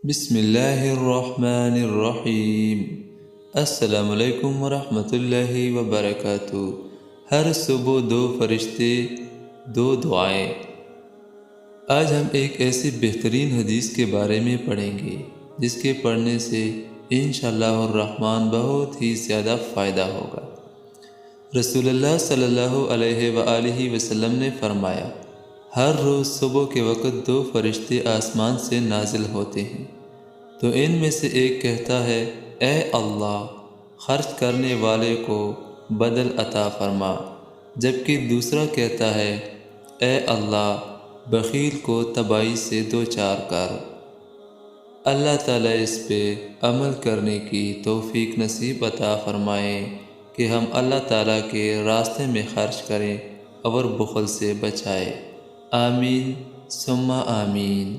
بسم اللہ الرحمن الرحیم۔ السلام علیکم ورحمۃ اللہ وبرکاتہ۔ ہر صبح دو فرشتے، دو دعائیں۔ آج ہم ایک ایسی بہترین حدیث کے بارے میں پڑھیں گے جس کے پڑھنے سے انشاءاللہ الرحمن بہت ہی زیادہ فائدہ ہوگا۔ رسول اللہ صلی اللہ علیہ وآلہ وسلم نے فرمایا، ہر روز صبح کے وقت دو فرشتے آسمان سے نازل ہوتے ہیں، تو ان میں سے ایک کہتا ہے، اے اللہ، خرچ کرنے والے کو بدل عطا فرما، جبکہ دوسرا کہتا ہے، اے اللہ، بخیل کو تباہی سے دوچار کر۔ اللہ تعالیٰ اس پہ عمل کرنے کی توفیق نصیب عطا فرمائیں کہ ہم اللہ تعالیٰ کے راستے میں خرچ کریں اور بخل سے بچائیں۔ آمین ثم آمین۔